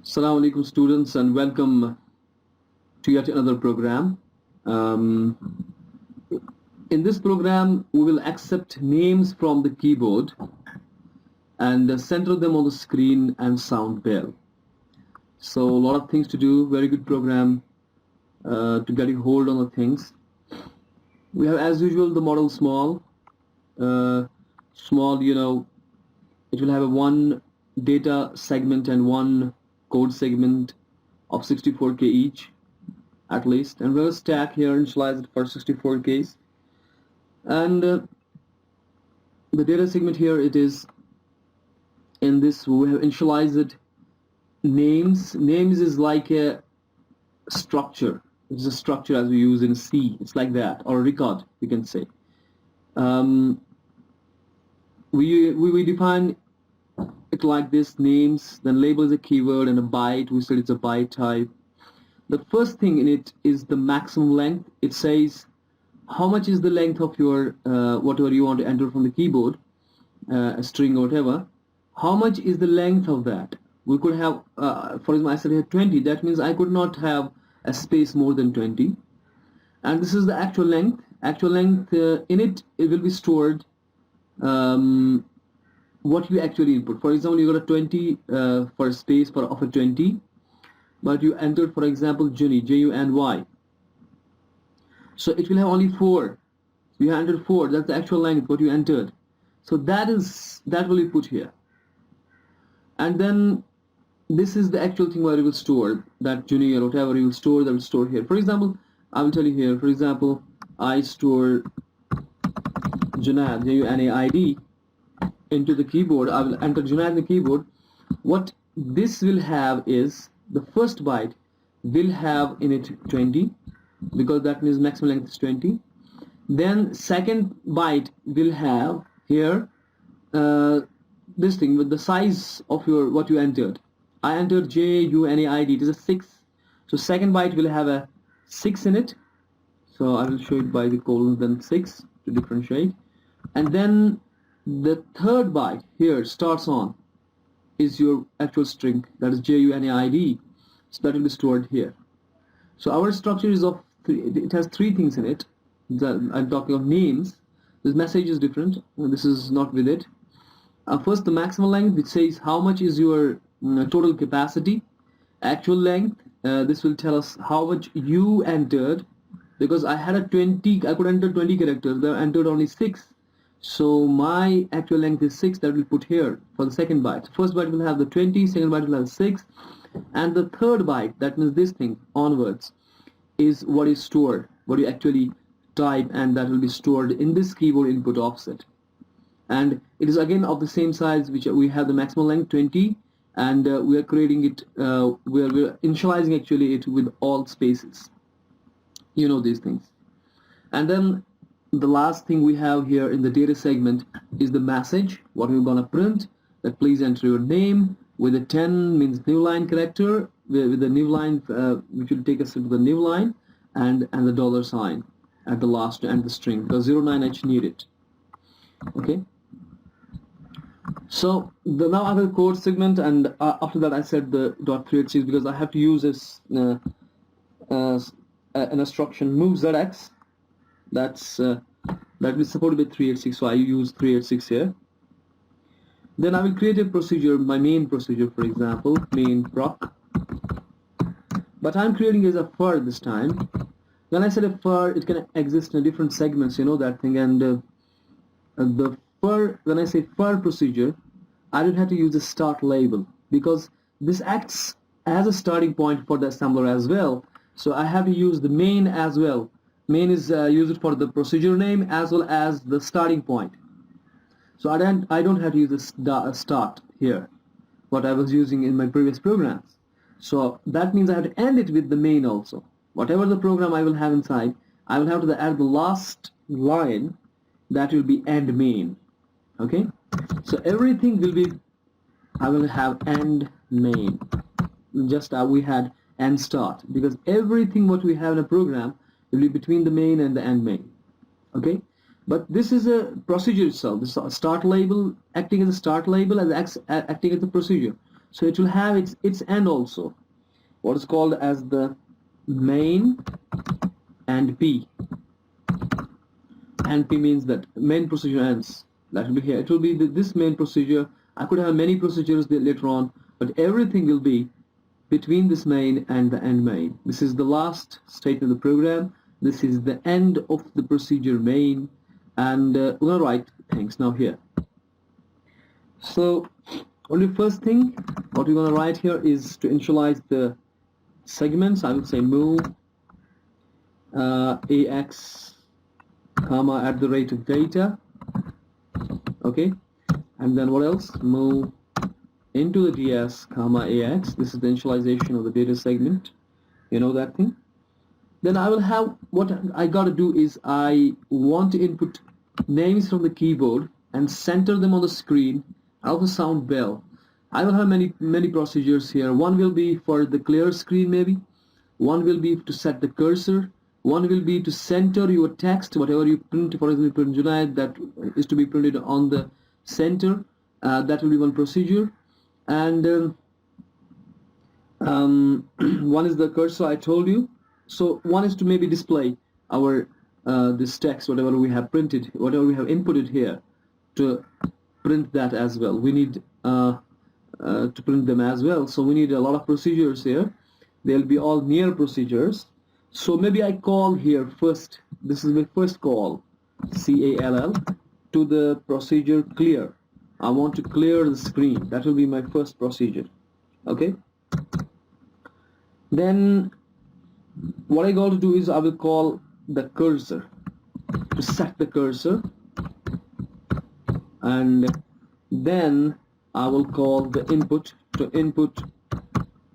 Assalamu alaikum students and welcome to yet another program. Um, in this program we will accept names from the keyboard and center them on the screen and sound bell. So a lot of things to do, very good program to get a hold on the things. We have as usual the model small, it will have a one data segment and one code segment of 64K each at least, and we'll stack here initialize it for 64Ks, and the data segment here, it is in this we have initialized names. Names is like a structure. It's a structure as we use in C. It's like that, or a record you can say. We define it like this: names, then label is a keyword, and a byte, we said it's a byte type. The first thing in it is the maximum length. It says how much is the length of your whatever you want to enter from the keyboard, a string or whatever. How much is the length of that? We could have, for example, I said here 20. That means I could not have a space more than 20. And this is the actual length. Actual length in it will be stored what you actually input. For example, you got a 20 for a space of a 20, but you entered, for example, Juny, Juny. So it will have only 4. You entered 4. That's the actual length what you entered. So that will be put here. And then this is the actual thing where you will store that Juny or whatever you will store, that will store here. For example, I will tell you here. For example, I store Junaid, Junaid, into the keyboard. I will enter Junaid in the keyboard. What this will have is the first byte will have in it 20, because that means maximum length is 20. Then second byte will have here this thing with the size of your what you entered. I entered Junaid, it is a 6. So second byte will have a 6 in it. So I will show it by the colon, then 6 to differentiate. And then the third byte here starts on is your actual string, that is Junaid. So that will be stored here. So our structure is of it has 3 things in it. I'm talking of names. This message is different. This is not with it. First, the maximum length, which says how much is your total capacity. Actual length, this will tell us how much you entered, because I had a 20. I could enter 20 characters. I entered only 6. So my actual length is 6. That will put here for the second byte. First byte will have the 20, second byte will have 6, and the third byte, that means this thing onwards, is what is stored, what you actually type, and that will be stored in this keyboard input offset. And it is again of the same size, which we have the maximum length 20, and we are creating it, we're initializing actually it with all spaces. You know these things. And then the last thing we have here in the data segment is the message, what we're gonna print, that please enter your name with a 10 means new line character, with the new line which will take us to the new line, and the $sign at the last to end the string, because 09H need it. Okay. So now I have a code segment, and after that I set the .386 because I have to use this an instruction move ZX. That is supported with 386, so I use 386 here. Then I will create a procedure, my main procedure, for example, main proc. But I'm creating as a for this time. When I said a for, it can exist in different segments, you know that thing. And the for, when I say for procedure, I don't have to use the start label, because this acts as a starting point for the assembler as well. So I have to use the main as well. Main is used for the procedure name as well as the starting point. So I don't have to use the start here, what I was using in my previous programs. So that means I have to end it with the main also. Whatever the program I will have inside, I will have to add the last line, that will be end main. Okay, so everything will be, I will have end main. Just we had end start, because everything what we have in a program will be between the main and the end main. Okay. But this is a procedure itself. This start label acting as a start label, as acting as a procedure. So it will have its end also, what is called as the main and P. And P means that main procedure ends. That will be here. It will be this main procedure. I could have many procedures later on, but everything will be between this main and the end main. This is the last state of the program. This is the end of the procedure main, and we're going to write things now here. So only first thing what we're going to write here is to initialize the segments. I would say move ax comma at the rate of data. Okay, and then what else? Move into the ds comma ax. This is the initialization of the data segment. You know that thing. Then I will have, what I got to do is I want to input names from the keyboard and center them on the screen. Also sound bell. I will have many procedures here. One will be for the clear screen, maybe. One will be to set the cursor. One will be to center your text, whatever you print. For example, print Junaid, that is to be printed on the center. That will be one procedure. And one is the cursor I told you. So one is to maybe display our this text, whatever we have printed, whatever we have inputted here, to print that as well. We need to print them as well. So we need a lot of procedures here. They'll be all near procedures. So maybe I call here first. This is my first call, CALL, to the procedure clear. I want to clear the screen. That will be my first procedure. Okay. Then what I got to do is I will call the cursor, to set the cursor, and then I will call the input, to input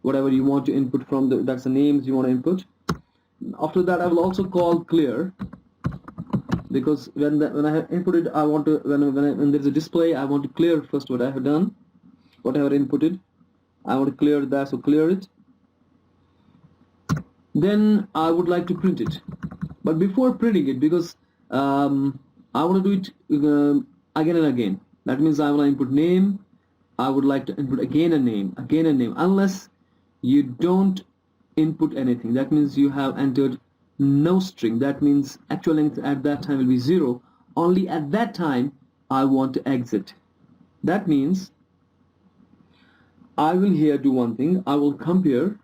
whatever you want to input from the, that's the names you want to input. After that I will also call clear, because when I have inputted, I want to, when there's a display, I want to clear first what I have done, what I have inputted. I want to clear that, so clear it. Then I would like to print it, but before printing it, because I want to do it again and again. That means I will input name. I would like to input again a name, unless you don't input anything. That means you have entered no string. That means actual length at that time will be 0. Only at that time I want to exit. That means I will here do one thing. I will compare.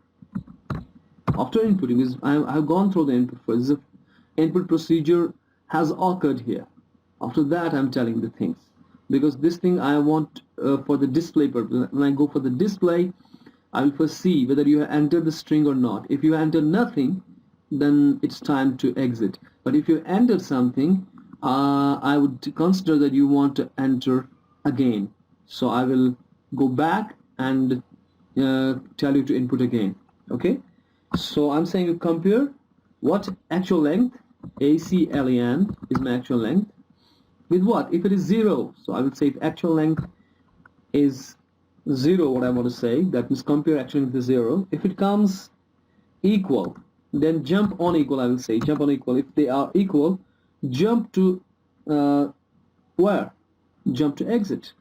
After inputting this, I have gone through the input first. The input procedure has occurred here. After that, I'm telling the things, because this thing I want for the display purpose. When I go for the display, I will first see whether you have entered the string or not. If you enter nothing, then it's time to exit. But if you entered something, I would consider that you want to enter again. So I will go back and tell you to input again. Okay. So I'm saying you compare what actual length, ACLEN is my actual length, with what? If it is 0, so I will say if actual length is 0, what I want to say, that means compare actual length is 0. If it comes equal, then jump on equal, I will say, jump on equal. If they are equal, jump to where? Jump to exit.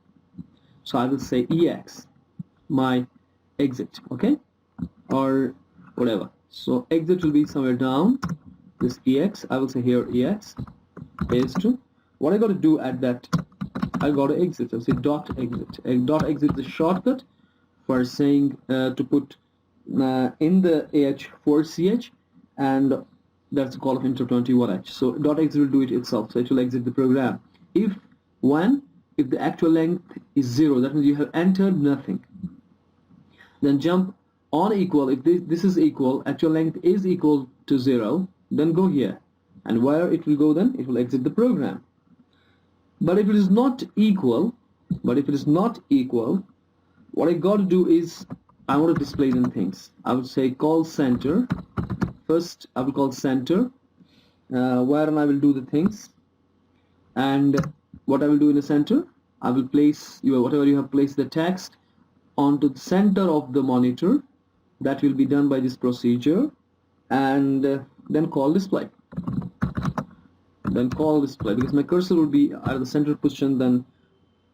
So I will say EX, my exit, okay? Or whatever. So exit will be somewhere down. This EX, I will say here EX is to. What I got to do at that, I got to exit. I'll say dot exit. Dot exit is the shortcut for saying to put in the AH4CH, and that's the call of interrupt21H. So dot exit will do it itself. So it will exit the program. If the actual length is 0, that means you have entered nothing. Then jump on equal. If this is equal, actual length is equal to 0, then go here, and where it will go, then it will exit the program. But if it is not equal, what I got to do is I want to display them things. I would say call center. First I will call center, where I will do the things, and what I will do in the center, I will place whatever you have placed the text onto the center of the monitor. That will be done by this procedure, and then call display. Because my cursor will be at the center position, then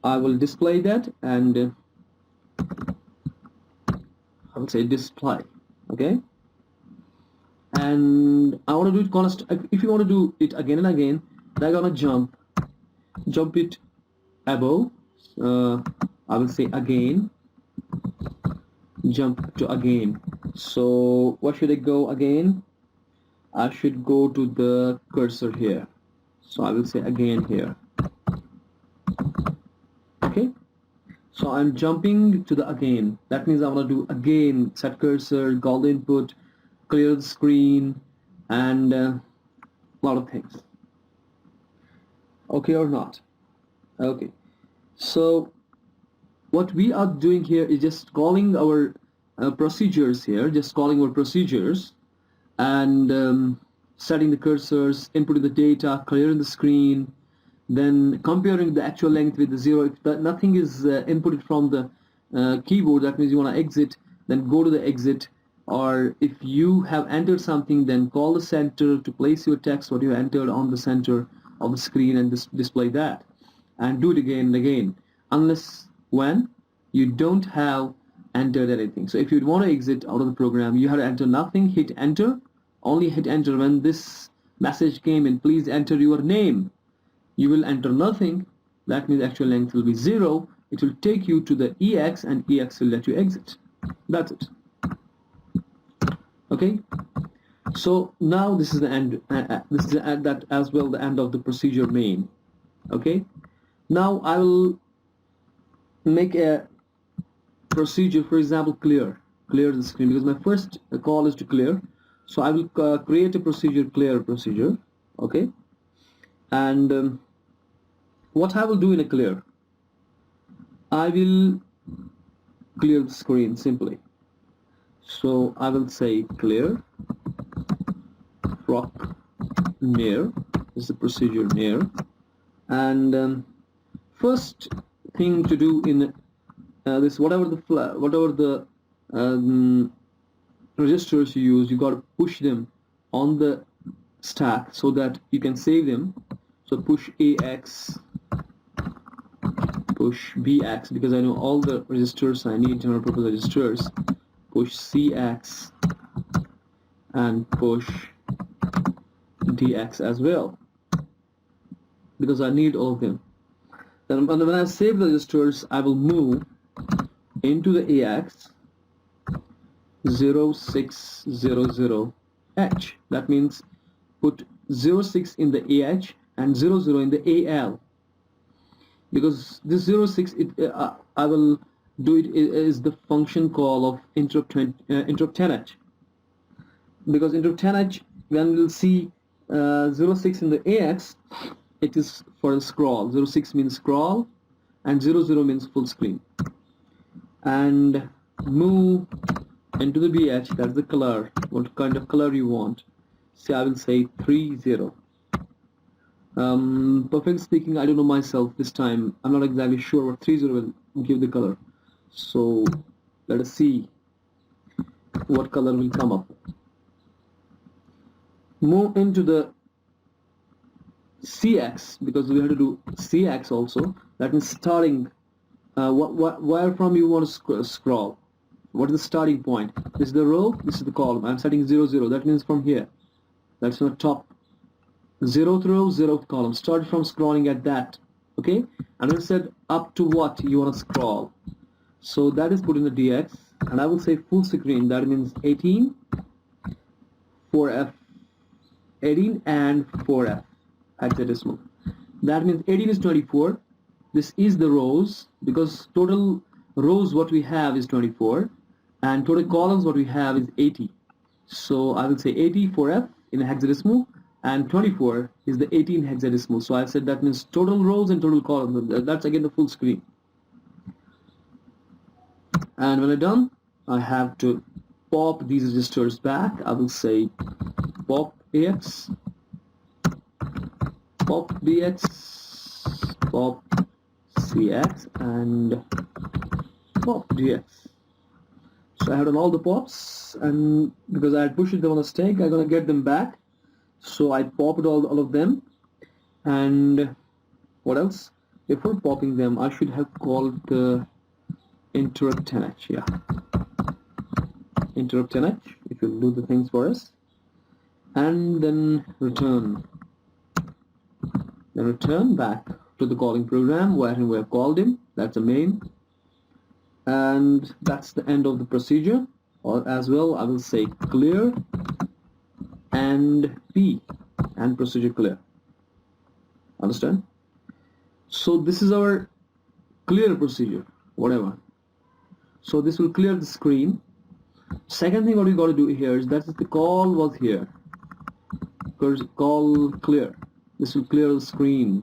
I will display that, and I would say display. Okay, and I want to do it constant. If you want to do it again and again, they're gonna jump it above. I will say again, jump to again. So what should I go again? I should go to the cursor here. So I will say again here. Okay, so I'm jumping to the again. That means I want to do again, set cursor, gold input, clear the screen, and a lot of things. Okay or not? Okay, so what we are doing here is just calling our procedures here, just calling our procedures, and setting the cursors, inputting the data, clearing the screen, then comparing the actual length with the 0. If nothing is inputted from the keyboard, that means you want to exit, then go to the exit. Or if you have entered something, then call the center to place your text, what you entered, on the center of the screen, and display that, and do it again and again, unless when you don't have entered anything. So if you want to exit out of the program, you have to enter nothing, hit enter, only hit enter when this message came in, please enter your name. You will enter nothing, that means actual length will be 0. It will take you to the EX, and EX will let you exit. That's it. Okay, so now this is the end. This is that as well, the end of the procedure main. Okay, now I will make a procedure, for example, clear the screen, because my first call is to clear. So I will create a procedure, clear procedure. Okay, and what I will do in a clear, I will clear the screen simply. So I will say clear proc near, is the procedure near, and first thing to do in this, whatever the registers you use, you got to push them on the stack so that you can save them. So push AX, push BX, because I know all the registers I need, general purpose registers. Push CX and push DX as well, because I need all of them. Then when I save the registers, I will move into the AX 0600H. That means put 06 in the AH and 00 in the AL, because this 06 I will do it is the function call of interrupt 10H, because interrupt 10H, when we'll see 06 in the AX, it is for the scroll. 06 means scroll and 00 means full screen. And move into the BH, that's the color, what kind of color you want. See, I will say 30. Perfectly speaking, I don't know myself this time. I'm not exactly sure what 30 will give the color. So let us see what color will come up. Move into the CX, because we have to do CX also. That means starting, where from you want to scroll. What is the starting point? This is the row, this is the column. I'm setting 00. That means from here. That's the top. 0th row, 0th column. Start from scrolling at that. Okay? And then said up to what you want to scroll. So that is put in the DX, and I will say full screen. That means 18 4F, 18 and 4F hexadecimal. That means 18 is 24. This is the rows, because total rows what we have is 24, and total columns what we have is 80. So I will say 80 4F in hexadecimal, and 24 is the 18 hexadecimal. So I've said that means total rows and total columns. That's again the full screen. And when I'm done, I have to pop these registers back. I will say pop AX, pop BX, pop CX, and pop DX. So I have done all the pops, and because I had pushed them on a stack, I'm gonna get them back. So I popped all of them. And what else? Before popping them, I should have called the interrupt 10H. Yeah. interrupt 10h if you do the things for us, and then return back to the calling program wherein we have called him. That's the main, and that's the end of the procedure. Or as well, I will say clear and P and procedure clear. Understand? So this is our clear procedure, whatever. So this will clear the screen. Second thing what we got to do here is that the call was here. Call clear. This will clear the screen.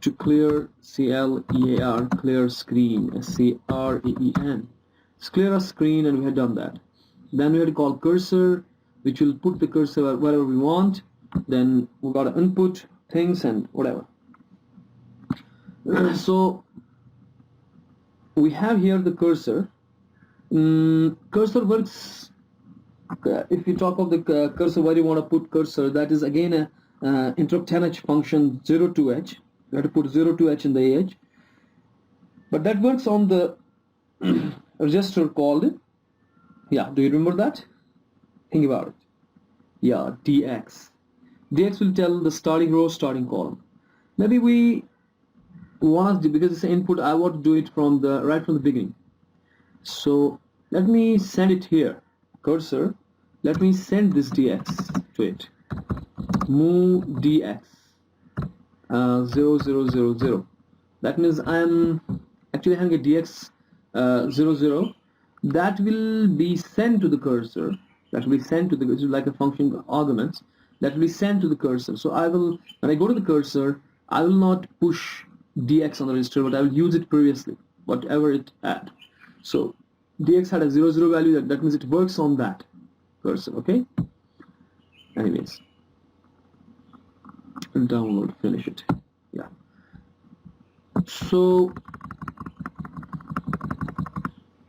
To clear, C-L-E-A-R, clear screen, S-C-R-E-E-N. It's clear a screen, and we had done that. Then we had to call cursor, which will put the cursor wherever we want. Then we got to input things and whatever. So we have here the cursor. Cursor works. If you talk of the cursor, where you want to put cursor, that is again a interrupt 10h function 02h. You have to put 02h in the AH, but that works on the register called, yeah, do you remember that? Think about it. Yeah, DX will tell the starting row, starting column. Maybe we want to, because it's an input, I want to do it from the right from the beginning. So let me send it here, cursor. Let me send this DX to it. Move DX 0000. That means I'm actually having a DX 00 that will be sent to the cursor. That will be sent to the, it's like a function arguments that will be sent to the cursor. So I will, when I go to the cursor, I will not push DX on the register, but I will use it previously, whatever it had. So DX had a 00 value, that means it works on that cursor. Okay. Anyways, download, finish it. Yeah. So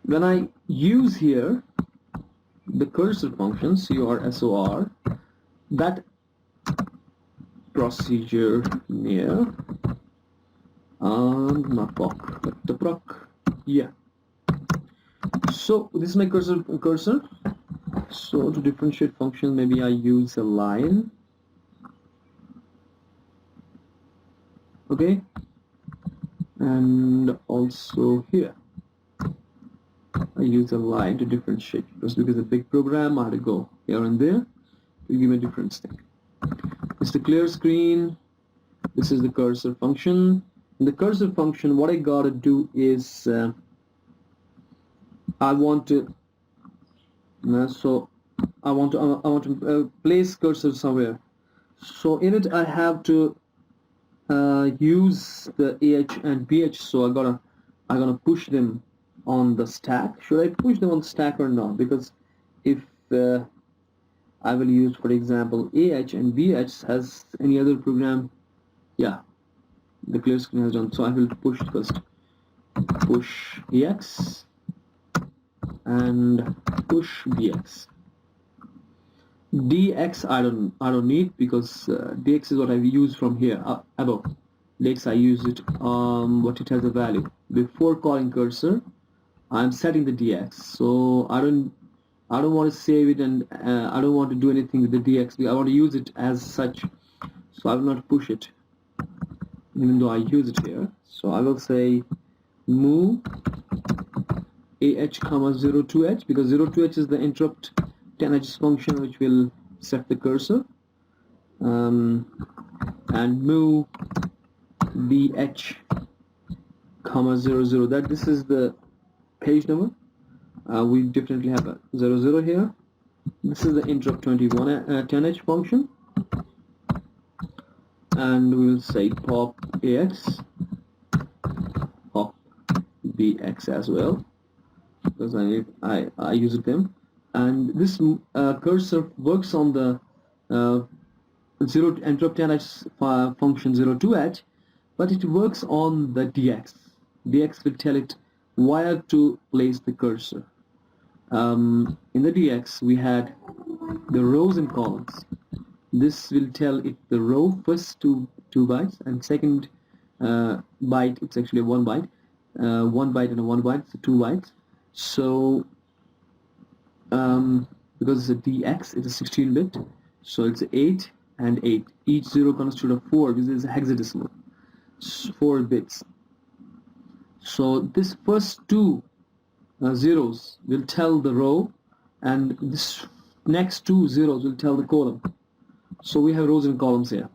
when I use here the cursor function CURSOR, that procedure near not POC but the proc, yeah. So this is my cursor. So to differentiate function, maybe I use a line. Okay, and also here I use a line to differentiate, because it's a big program. I had to go here and there to give a different thing. It's the clear screen. This is the cursor function. In the cursor function, what I gotta do is I want to place cursor somewhere. So in it I have to use the AH and BH. So I'm gonna push them on the stack. Should I push them on the stack or not? Because if I will use, for example, AH and BH has any other program, yeah, the clear screen has done. So I will push first, push EX and push BX. DX I don't need, because DX is what I use from here above. DX I use it what it has a value. Before calling cursor, I'm setting the DX. So I don't want to save it, and I don't want to do anything with the DX. I want to use it as such. So I will not push it, even though I use it here. So I will say move AH comma 02H, because 02H is the interrupt 10H function which will set the cursor, and move BH comma 00. That this is the page number. We definitely have a 00 here. This is the interrupt 21 10H function, and we will say pop AX, pop BX as well, because I use them. And this cursor works on the interrupt 10H function 02H, but it works on the DX. DX will tell it where to place the cursor. In the DX we had the rows and columns. This will tell it the row first two bytes, and second byte, it's actually 1 byte, 1 byte and a 1 byte, so 2 bytes. So because it's a DX, it's a 16 bit, so it's 8 and 8. Each 0 constitutes of 4 because it's a hexadecimal, 4 bits. So this first two zeros will tell the row, and this next two zeros will tell the column. So we have rows and columns here,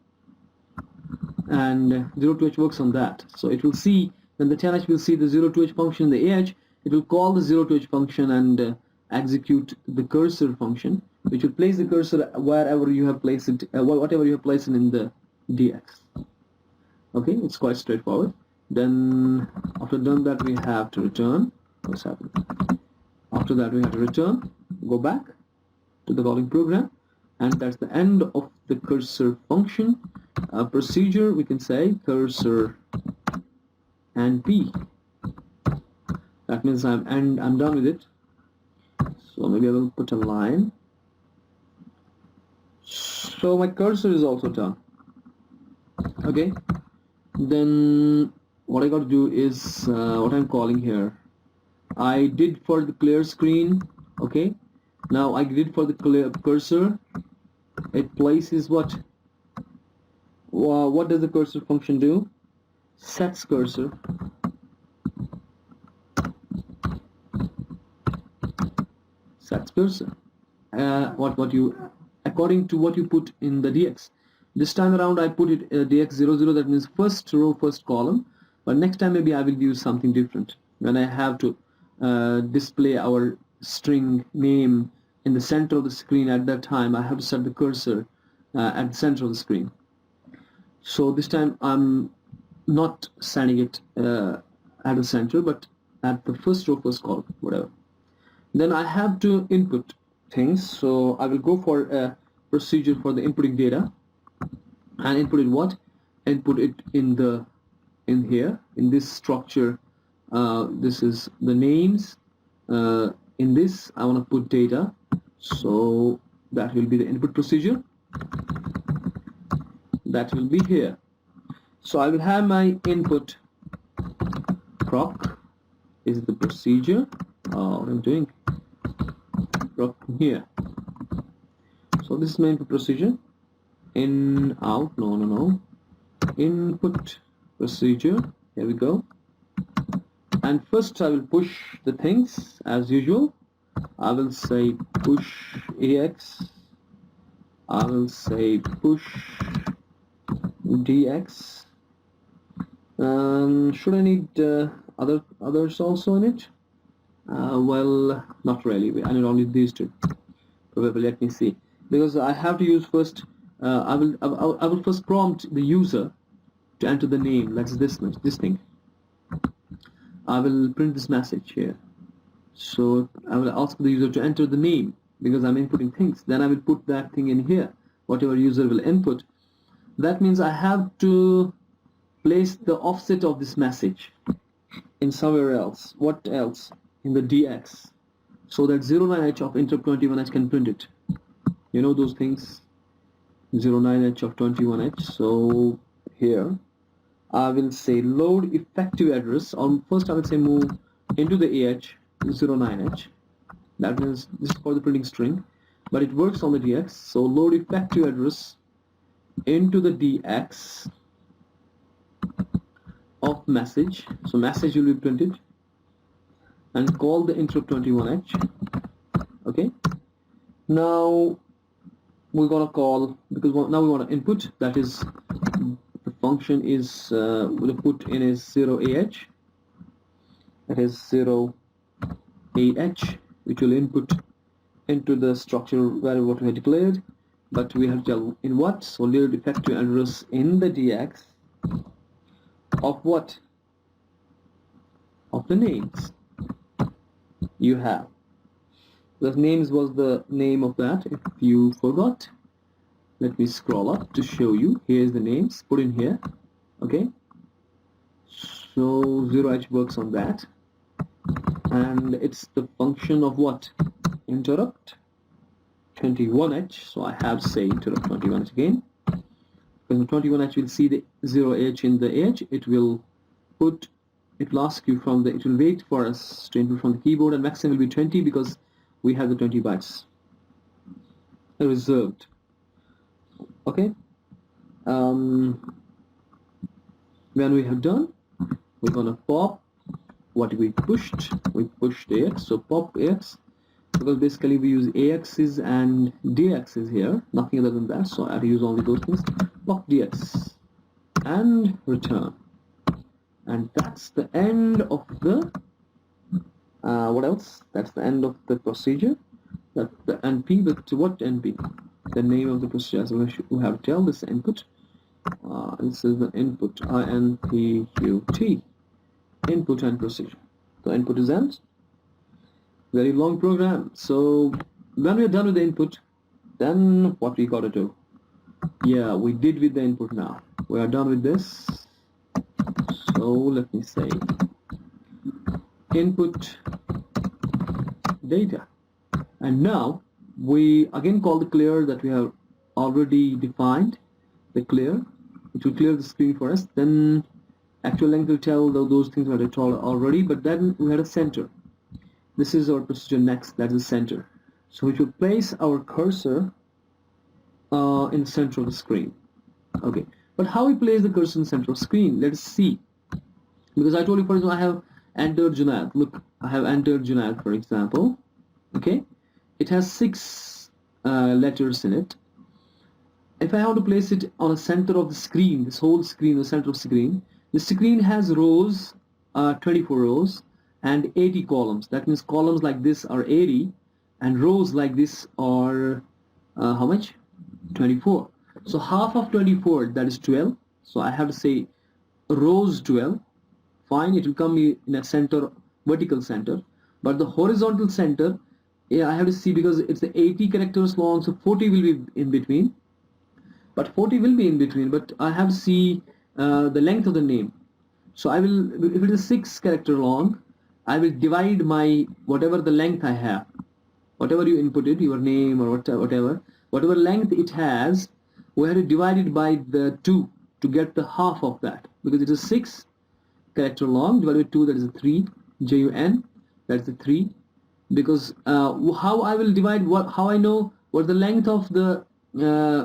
and 0 to h works on that. So it will see, when the 10h will see the 0 to h function in the ah, it will call the 0 to h function and execute the cursor function, which will place the cursor wherever you have placed it, whatever you have placed it in the dx. Okay, it's quite straightforward. Then after done that, we have to return. What's happening? After that, we have to return, go back to the calling program, and that's the end of the cursor function. Procedure, we can say cursor and p. That means I'm done with it. So maybe I will put a line. So my cursor is also done. Okay, then what I got to do is what I'm calling here. I did for the clear screen. Okay, now I did for the clear cursor. It places what? What does the cursor function do? Sets cursor. Sets cursor. What you, according to what you put in the dx. This time around I put it dx00, that means first row, first column. But next time maybe I will use something different. When I have to display our string name in the center of the screen, at that time I have to set the cursor at the center of the screen. So this time I'm not setting it at the center, but at the first row, first column, whatever. Then I have to input things, so I will go for a procedure for the inputting data, and input it what? Input it in here, in this structure. This is the names. In this I want to put data, so that will be the input procedure. That will be here. So I will have my input proc is the procedure. What I'm doing, proc here. So this is my input procedure. In, out, no, input procedure. Here we go. And first I will push the things as usual. I will say push ax. I will say push dx. Should I need others also in it? Well, not really. I need only these two. Probably. Let me see, because I have to use first. I will first prompt the user to enter the name. That's this thing. I will print this message here. So I will ask the user to enter the name because I'm inputting things. Then I will put that thing in here, whatever user will input. That means I have to place the offset of this message in somewhere else. What else? In the dx, so that 09h of interrupt 21h can print it. You know those things, 09h of 21h. So here I will say load effective address. First I will say move into the ah 09h. That means this is for the printing string, but it works on the dx. So load effective address into the dx of message. So message will be printed, and call the interrupt 21h. Okay, now we're gonna call, because now we want to input, that is the function is we'll put in is 0ah, that is 0ah, which will input into the structure variable what we have declared, but we have to tell in what. So load effective address in the dx of what? Of the names you have. The names was the name of that. If you forgot, let me scroll up to show you. Here's the names, put in here. Okay, so 0h works on that, and it's the function of what? Interrupt 21h. So I have to say interrupt 21h again, because the 21h will see the 0h in the h. It will ask you from the, it will wait for us to input from the keyboard, and maximum will be 20 because we have the 20 bytes reserved. Okay, when we have done, we're gonna pop what we pushed. We pushed AX, so pop AX, because basically we use AX's and DX's here, nothing other than that, so I have to use only those things. Pop DX and return, and that's the end of the what else? That's the end of the procedure. That's the NP. But what NP? The name of the procedure. So we have to tell this input. This is the input INPUT, input and procedure. The input is end. Very long program. So when we're done with the input, then what we gotta do? Yeah, we did with the input now. We are done with this. So let me say input data, and now we again call the clear that we have already defined. The clear, it will clear the screen for us. Then actual length will tell those things that I told already, but then we had a center. This is our procedure next, that's the center. So we should place our cursor in the center of the screen. Okay, but how we place the cursor in the center of the screen? Let's see. Because I told you, for example, I have entered Junaid. Look, I have entered Junaid, for example. Okay, it has 6 letters in it. If I want to place it on the center of the screen, this whole screen, the center of the screen has rows, 24 rows and 80 columns. That means columns like this are 80 and rows like this are how much? 24. So half of 24, that is 12. So I have to say rows 12. Fine, it will come in a center, vertical center, but the horizontal center, yeah, I have to see, because it's 80 characters long, so 40 will be in between. But 40 will be in between, but I have to see the length of the name. So I will, if it is 6 character long, I will divide my whatever the length I have, whatever you inputted, your name or whatever length it has, we have to divide it by the 2 to get the half of that, because it is 6 character long divided by 2, that is a 3, JUN, that's the 3. Because how I will divide, how I know what the length of the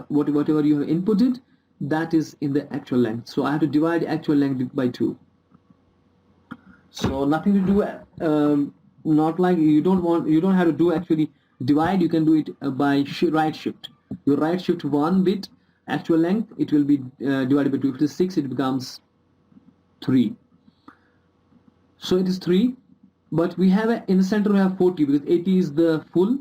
whatever you have inputted, that is in the actual length. So I have to divide actual length by 2. So nothing to do, not like you don't have to do actually divide. You can do it by right shift. You right shift 1 bit actual length, it will be divided by 2. If it is 6, it becomes 3. So it is 3, but we have in the center we have 40, because 80 is the full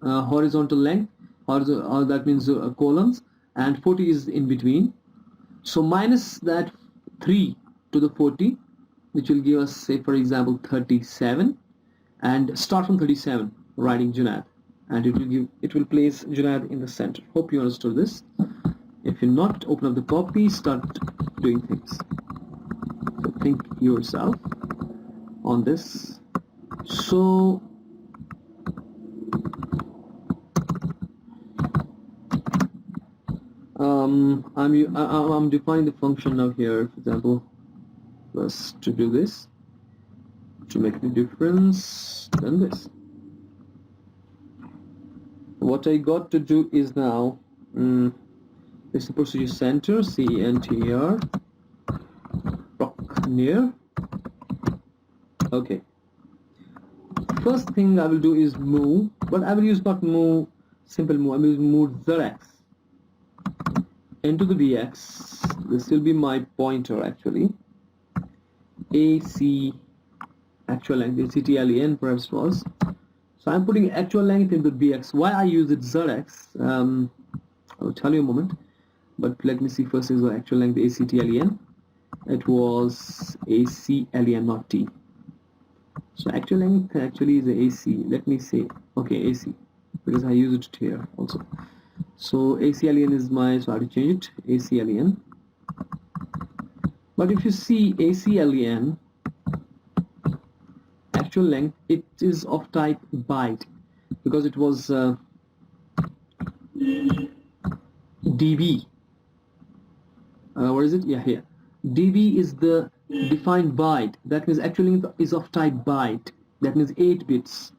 horizontal length, or that means columns, and 40 is in between. So minus that 3 to the 40, which will give us, say for example, 37, and start from 37 writing Junaid, and it will place Junaid in the center. Hope you understood this. If you're not, open up the copy, start doing things. So think yourself on this. So I'm defining the function now here, for example, plus to do this, to make the difference, then this. What I got to do is now, this is the procedure center, CENTER, proc near. Okay. First thing I will do is move, but I will use not move, simple move. I will move ZX into the BX. This will be my pointer actually. AC actual length, ACTLEN perhaps was. So I'm putting actual length into BX. Why I use it ZX? I'll tell you a moment. But let me see first is the actual length ACTLEN. It was ACLEN, not T. So actual length actually is the AC. Let me say, okay, AC, because I use it here also. So ACLEN is my, so I have to change it, ACLEN. But if you see ACLEN, actual length, it is of type byte, because it was dB. What is it? Yeah, here. dB is the defined byte. That means actual length is of type byte. That means 8 bits.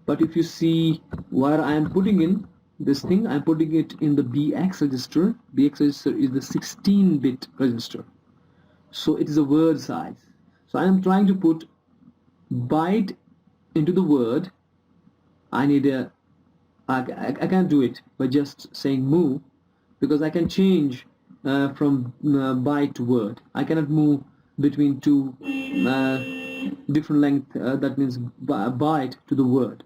But if you see where I am putting in this thing, I'm putting it in the BX register. BX register is the 16-bit register, so it is a word size. So I am trying to put byte into the word. I need a I can't do it by just saying move, because I can change from byte to word. I cannot move between two different length, that means byte to the word.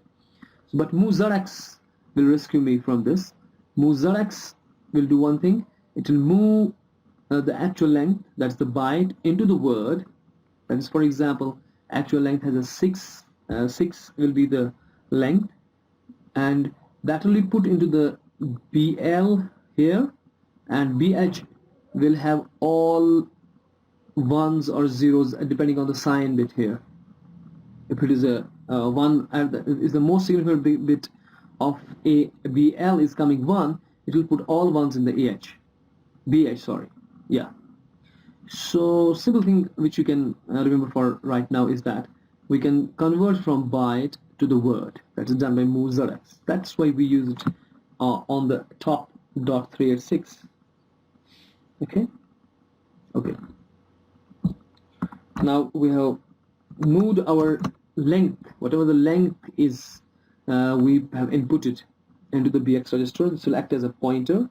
But MoveZRX will rescue me from this. MoveZRX will do one thing. It will move the actual length, that's the byte, into the word. That is, for example, actual length has a 6. 6 will be the length, and that will be put into the BL here, and BH will have all ones or zeros depending on the sign bit here. If it is a 1 is the most significant bit of a BL is coming 1, it will put all ones in the BH, sorry. Yeah. So simple thing which you can remember for right now is that we can convert from byte to the word. That is done by MoveZRX. That's why we use it on the top .386. Okay. Now we have moved our length, whatever the length is, we have inputted into the BX register. This will act as a pointer,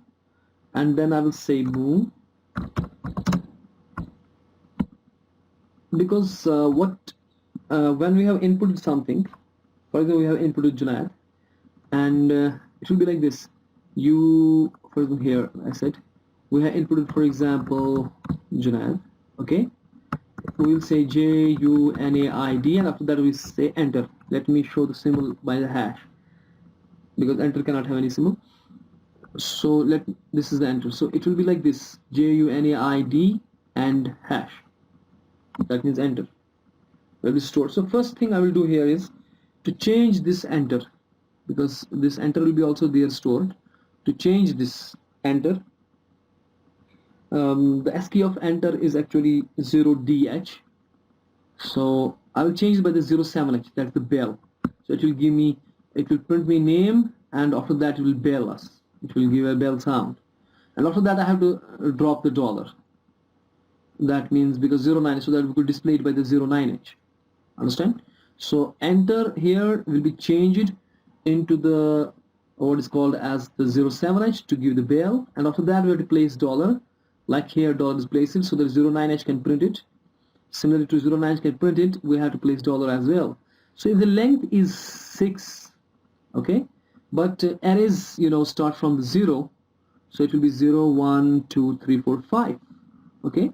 and then I will say move, because when we have inputted something, for example, we have inputted Junaid, and it will be like this. For example, here I said we have inputted, for example, Junaid. Okay, we will say JUNAID, and after that we say enter. Let me show the symbol by the hash, because enter cannot have any symbol. So this is the enter. So it will be like this: JUNAID and hash. That means enter. Will be stored. So first thing I will do here is to change this enter, because this enter will be also there stored. To change this enter, the ASCII of enter is actually 0DH, so I will change it by the 07H, that's the bell. So it will print me name, and after that it will bell us. It will give a bell sound, and after that I have to drop the dollar. That means because 09, so that we could display it by the 09H. Understand? So enter here will be changed into the what is called as the 07H to give the bell, and after that we have to place dollar. Like here dollar is placed, so that 09H can print it. Similarly to 09H can print it, we have to place dollar as well. So if the length is 6, okay, but arrays start from the 0, so it will be 0, 1, 2, 3, 4, 5. Okay.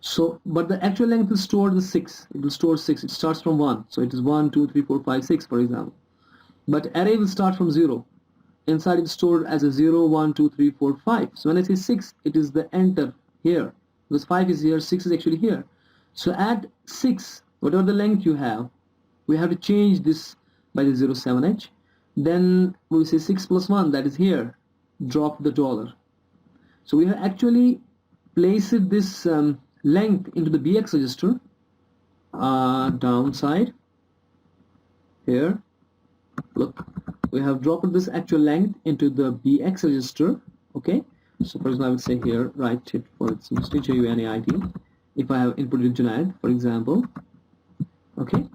So, but the actual length will store the 6. It will store 6. It starts from 1. So it is 1, 2, 3, 4, 5, 6, for example. But array will start from 0. Inside it's stored as a 0, 1, 2, 3, 4, 5. So when I say 6, it is the enter here. Because 5 is here, 6 is actually here. So add 6, whatever the length you have, we have to change this by the 07H. Then we say 6 plus 1, that is here. Drop the dollar. So we have actually placed this length into the BX register, downside here. Look, we have dropped this actual length into the BX register. Okay, so for example I will say here write it for its mistake, JUNAID. If I have inputted Junaid, for example, okay,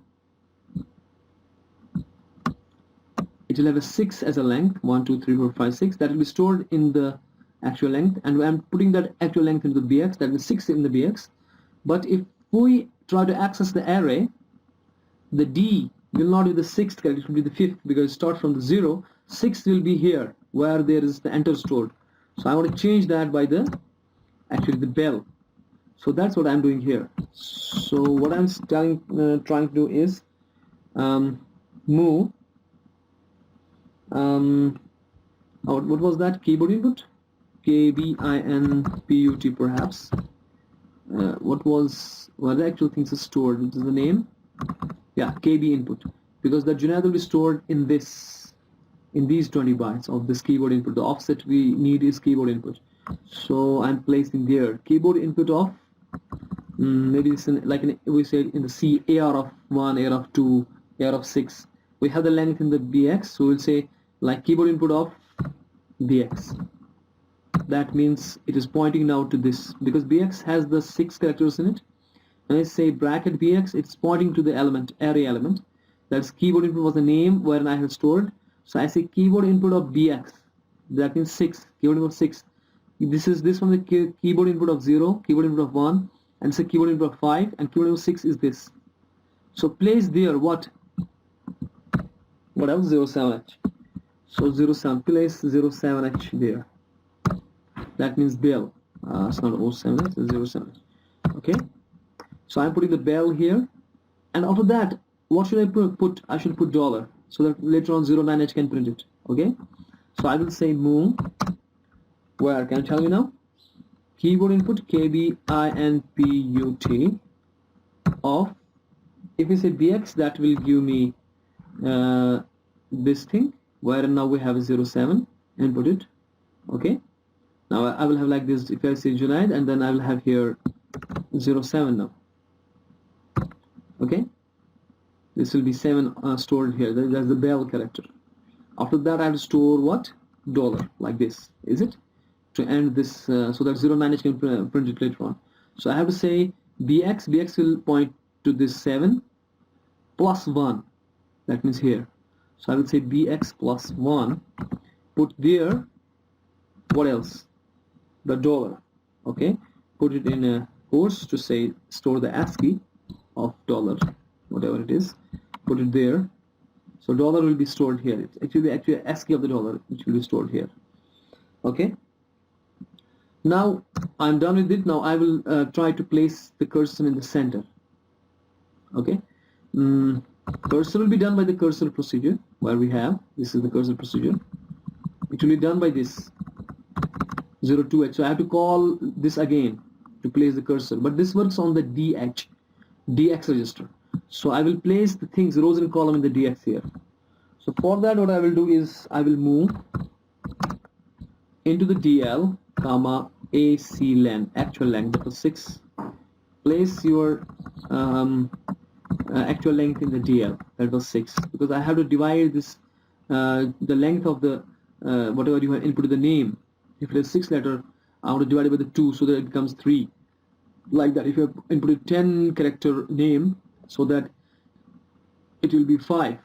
it will have a 6 as a length, 1, 2, 3, 4, 5, 6. That will be stored in the actual length, and I'm putting that actual length into the BX, that is 6 in the BX. But if we try to access the array, the D will not be the 6th character, it will be the 5th, because it starts from the 0. 6 will be here where there is the enter stored. So I want to change that by the bell. So that's what I'm doing here. So what I'm trying to do is move what was that? Keyboard input? KBINPUT perhaps. Where the actual things are stored? What is the name? Yeah, KB input, because the Junaid will be stored in these 20 bytes of this keyboard input. The offset we need is keyboard input, so I'm placing there keyboard input of maybe it's we say in the C, AR of 1, AR of 2, AR of 6. we have the length in the bx, so we'll say like keyboard input of bx. That means it is pointing now to this, because bx has the 6 characters in it. When I say bracket bx, it's pointing to the element, array element. That's keyboard input was the name wherein I have stored. So I say keyboard input of bx, that means 6, keyboard input of 6. This from the keyboard input of 0, keyboard input of 1, and it's a keyboard input of 5, and keyboard input of 6 is this. So place there what else? 07h. So 07, place 07h there. That means bell. It's not 07h, it's 07h. Okay. So I'm putting the bell here, and after that, what should I put? I should put $, so that later on 09h can print it. Okay. So I will say move. Where can you tell me now? Keyboard input KBINPUT of. If we say BX, that will give me this thing, where now we have a 07, input it. Okay. Now I will have like this. If I say Junaid, and then I will have here 07 now. Okay. This will be 7 stored here. That's the bell character. After that, I have to store what? $, like this. Is it? To end this, so that 09h can print it later on. So I have to say BX. BX will point to this 7 plus 1. That means here. So I will say BX plus 1. Put there. What else? The $. Okay. Put it in a course to say store the ASCII of $, whatever it is. Put it there. So $, will be stored here. It will be actually ASCII of the $, which will be stored here. Okay. Now I'm done with it. Now I will try to place the cursor in the center. Okay. Cursor will be done by the cursor procedure, where we have, this is the cursor procedure. It will be done by this 02h. So I have to call this again to place the cursor, but this works on the DX register. So I will place the things, rows and column in the DX here. So for that, what I will do is I will move into the DL, comma AC length, actual length, that was 6. Place your actual length in the DL, that was 6, because I have to divide this the length of the whatever you have inputted the name. If it is 6 letter, I want to divide it by the 2, so that it becomes 3. Like that. If you have inputted 10 character name, so that it will be 5.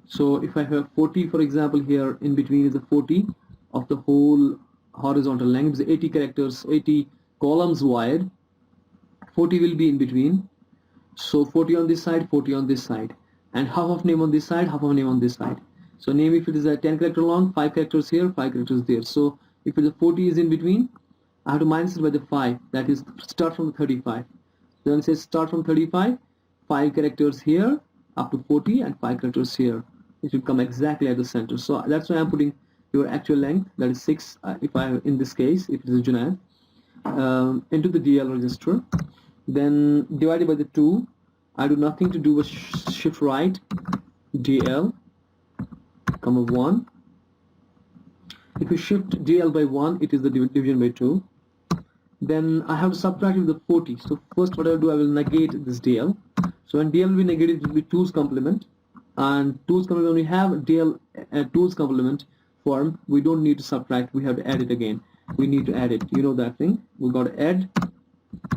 So if I have 40, for example, here in between is the 40 of the whole horizontal length, 80 characters, 80 columns wide, 40 will be in between. So 40 on this side, 40 on this side, and half of name on this side, half of name on this side. So name, if it is a 10 character long, 5 characters here, 5 characters there. So if the 40 is in between, I have to minus it by the 5, that is start from the 35. Then it says start from 35, 5 characters here up to 40, and 5 characters here. It will come exactly at the center. So that's why I'm putting your actual length, that is 6, if I, in this case, if it is a Junaid, into the DL register. Then divided by the 2, I do nothing to do with shift right, DL, comma 1. If you shift DL by 1, it is the division by 2. Then I have to subtract with the 40. So first what I will do, I will negate this DL. So when DL will be negated, it will be 2's complement. And 2's complement, when we have DL 2's complement form, we don't need to subtract, we have to add it again. We need to add it. You know that thing. We got to add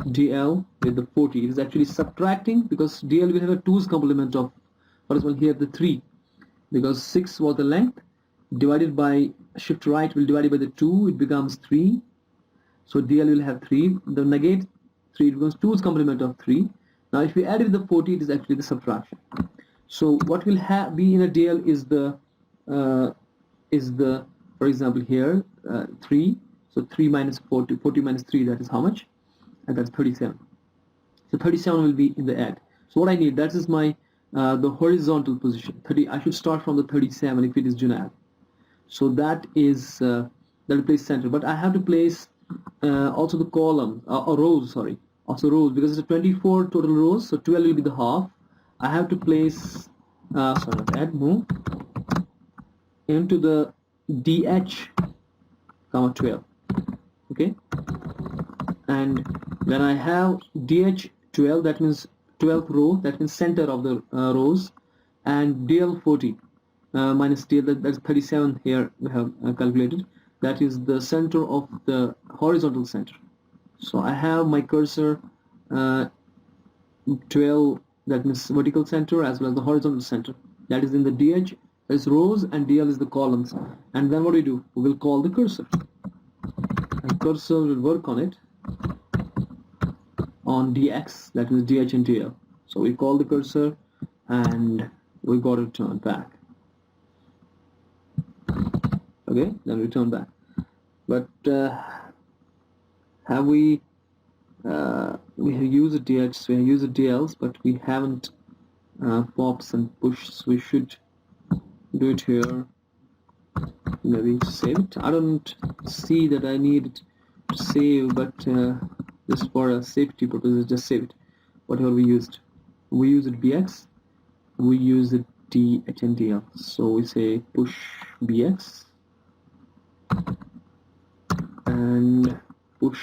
DL with the 40. It is actually subtracting, because DL will have a 2's complement of, for example, here the 3. Because 6 was the length, divided by shift right will divide it by the 2, it becomes 3. So DL will have 3. The negate 3, it becomes 2's complement of 3. Now if we add it with the 40, it is actually the subtraction. So what will be in a DL is the for example here 3. So 3 minus 40, 40 minus 3, that is how much? And that's 37. So 37 will be in the add. So what I need, that is my the horizontal position. 30. I should start from the 37 if it is Junaid. So that is that will place center. But I have to place also the column or rows. Sorry, also rows, because it's a 24 total rows. So 12 will be the half. I have to place add move into the DH, comma 12. Okay. And when I have DH 12, that means 12th row, that means center of the rows, and DL 40, minus DL, that's 37 here we have calculated. That is the center of the horizontal center. So I have my cursor 12, that means vertical center as well as the horizontal center. That is in the DH is rows and DL is the columns. And then what do? We will call the cursor. And cursor will work on it on DX, that is DH and DL. So we call the cursor and we got to return back. Okay, then return back. But have we have used DH, we have used DLs, but we haven't pops and pushes. We should do it here. Maybe save it. I don't see that I need to save, but just for a safety purposes, just save it. Whatever we used, we use it BX, we use it DH and DL. So we say push BX and push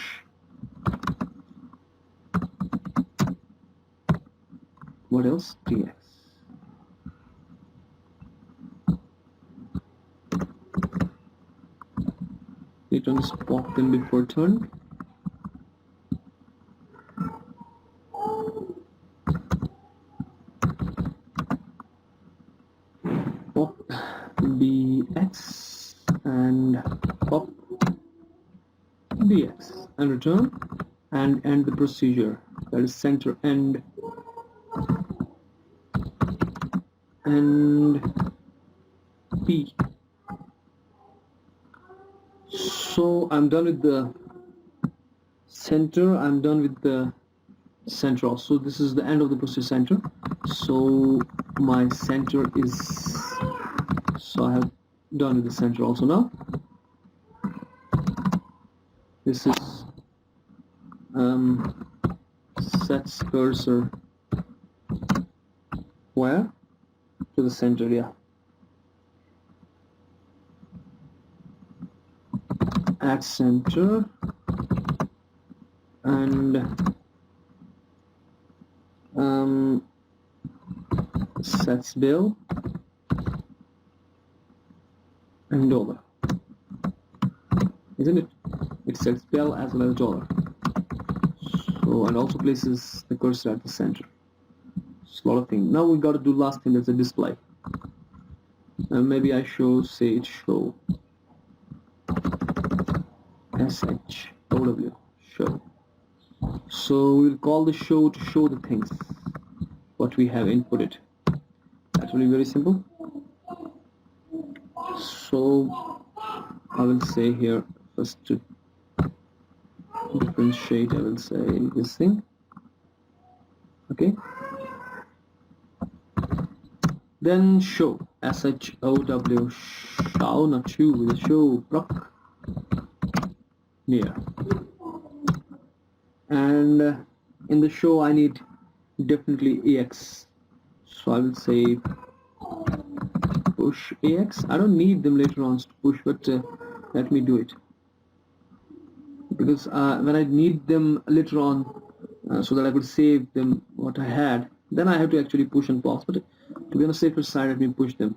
what else? DX. You don't spot them before turn. Pop BX and pop DX and return and end the procedure. That is center end and P. So I'm done with the center, I'm done with the center also. This is the end of the procedure center. So my center is, so I have done with the center also now. This is sets cursor where? To the center, yeah. At center and sets bill and dollar, isn't it? It sets bill as well as dollar. So, and also places the cursor at the center. It's a lot of things. Now we got to do last thing, that's a display. And maybe I say it show SHOW, show. So we'll call the show to show the things what we have inputted. That will be very simple. So I will say here first to differentiate, I will say this thing. Okay. Then show, SHOW, show, not show, the show proc near. And in the show I need definitely AX. So I will say push AX. I don't need them later on to push, but let me do it. Because when I need them later on, so that I could save them what I had, then I have to actually push and pause. But to be on the safer side, let me push them.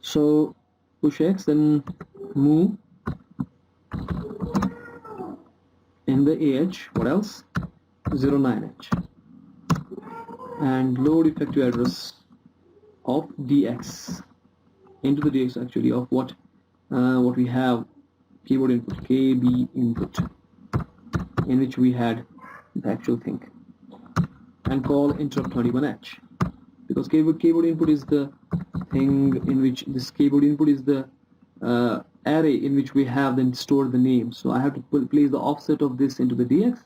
So push X, then move in the AH, what else? 09H. And load effective address of DX into the DX actually of what we have, keyboard input, KB input, in which we had the actual thing, and call interrupt 21H, because keyboard input is the thing in which this keyboard input is the array in which we have then stored the name. So I have to place the offset of this into the DX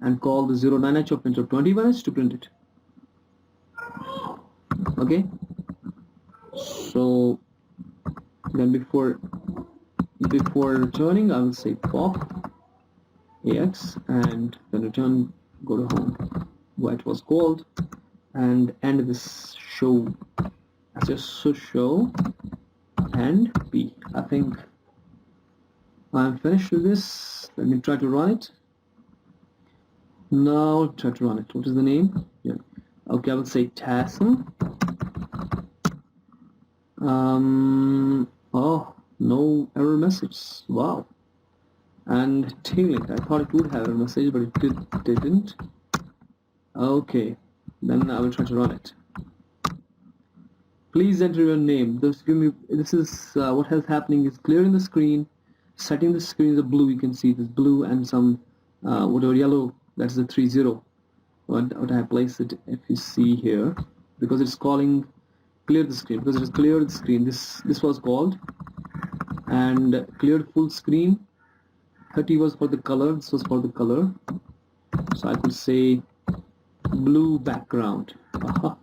and call the 09H of interrupt 21H to print it. Okay, so then before returning I will say pop AX and then return, go to home where it was called, and end this show as just show and P. I think I'm finished with this. Let me try to run it. Now try to run it. What is the name? Yeah. Okay, I will say TASM Oh, no error message. Wow. And T-Link, I thought it would have a message, but it didn't. Okay, then I will try to run it. Please enter your name. This is what has happening is clearing the screen, setting the screen as blue. You can see this blue and some whatever yellow. That's the 30. What I place it, if you see here, because it's calling clear the screen, because it has cleared the screen. This was called and cleared full screen. 30 was for the color. This was for the color. So I could say blue background. I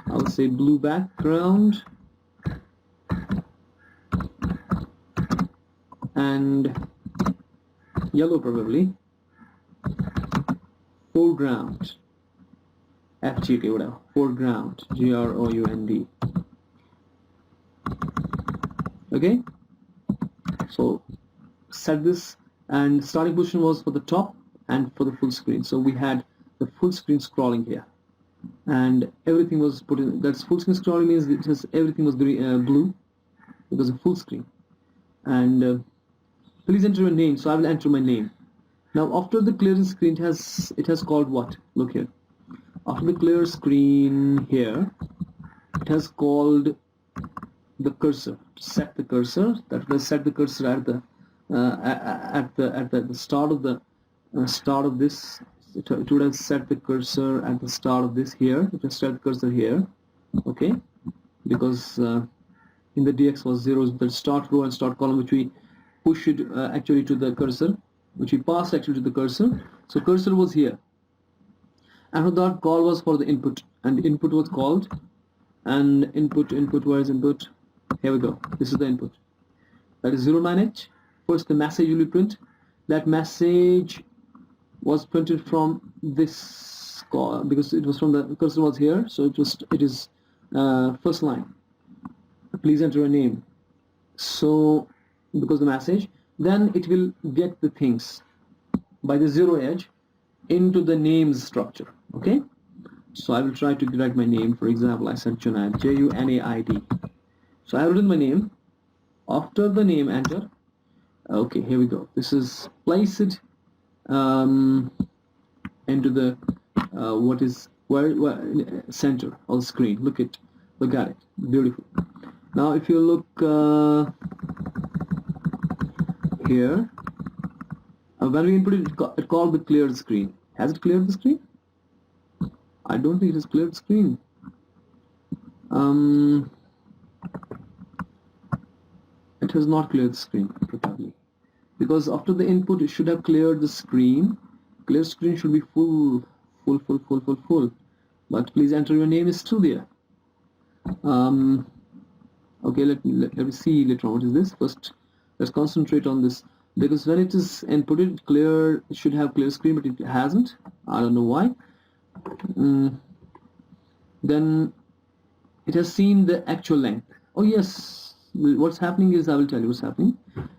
will say blue background and yellow probably. Foreground. FGK, whatever. Foreground. GROUND. Okay. So set this, and starting position was for the top and for the full screen. So we had the full screen scrolling here, and everything was put in. That's full screen scrolling means everything was green, blue, because of full screen. And please enter your name. So I will enter my name. Now after the clearing screen, it has called what? Look here. After the clear screen here, it has called the cursor. To set the cursor, that will set the cursor at the start of this. It would have set the cursor at the start of this here. It has set the cursor here, okay? Because in the DX was zeros, the start row and start column, which we pushed actually to the cursor, which we passed actually to the cursor. So cursor was here, and for that call was for the input, and input was called, and input. Where is input? Here we go. This is the input. That is 09H. First the message will be print. That message was printed from this call because it was from the cursor was here, so it is first line. Please enter a name. So because the message, then it will get the things by the 0 edge into the names structure. Okay, so I will try to write my name. For example, I said Junaid, Junaid. So I have written my name. After the name, enter. Okay, here we go. This is place it into the center of the screen. Look at it. Beautiful. Now if you look here, when we input it called the cleared screen. Has it cleared the screen? I don't think it has cleared the screen. It has not cleared the screen properly, because after the input it should have cleared the screen. Clear screen should be full. But please enter your name is still there. Okay, let me see later on. What is this? First, let's concentrate on this, because when it is inputted clear, it should have clear screen, but it hasn't. I don't know why. Then it has seen the actual length. Oh yes. What's happening is, I will tell you what's happening,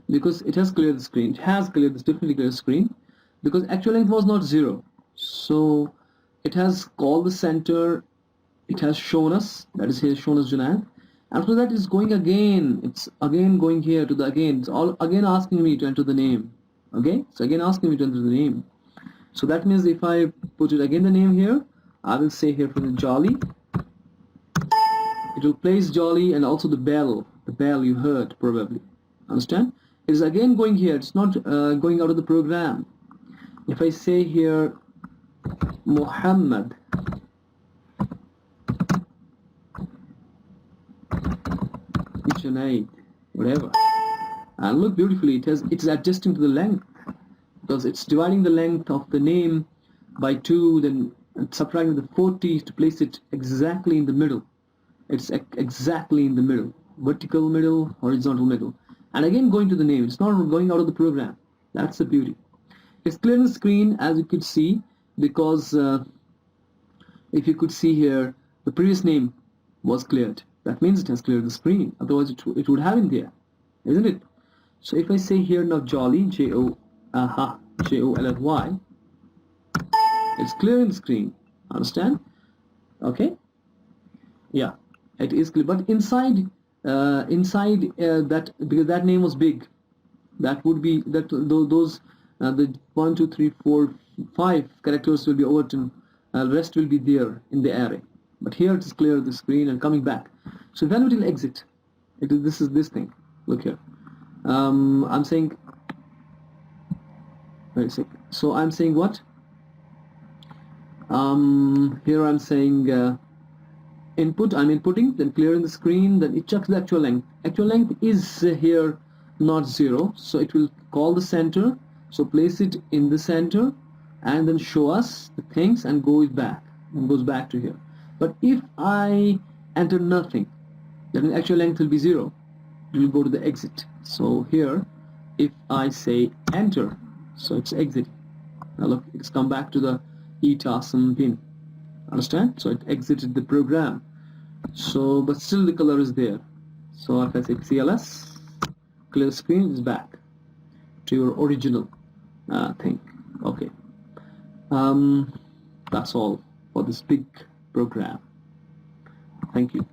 because it has cleared the screen. It has cleared this, definitely cleared the screen, because actual length was not 0. So it has called the center. It has shown us, that is here shown as Junaid. After that it's going again. It's again going here to the again. It's all again asking me to enter the name. Okay, so again asking me to enter the name. So that means if I put it again the name here, I will say here for the Jolly. It will place Jolly, and also the bell. The bell you heard probably. Understand? It is again going here. It's not going out of the program. If I say here Muhammad, Junaid, whatever, and look beautifully, it's adjusting to the length, because it's dividing the length of the name by 2, then subtracting the 40 to place it exactly in the middle. It's exactly in the middle, vertical middle, horizontal middle, and again going to the name. It's not going out of the program. That's the beauty. It's clearing the screen, as you could see, because if you could see here, the previous name was cleared. That means it has cleared the screen. Otherwise, it would have in there, isn't it? So if I say here now Jolly, Jolly, it's clearing the screen. Understand? Okay. Yeah, it is clear. But inside inside that, because that name was big, that would be that those the 1 2 3 4 5 characters will be overwritten, rest will be there in the array. But here it is clear the screen and coming back. So when it will exit, this is this thing. Look here. I'm saying, wait a sec. So I'm saying what? Here I'm saying input. I'm inputting, then clearing the screen, then it checks the actual length. Actual length is here not 0, so it will call the center. So place it in the center, and then show us the things and goes back to here. But if I enter nothing, then the actual length will be 0. It will go to the exit. So here, if I say enter, so it's exiting. Now look, it's come back to the eTawsome pin. Understand? So it exited the program. So, but still the color is there. So if I say CLS, clear screen, is back to your original thing. Okay. That's all for this big program. Thank you.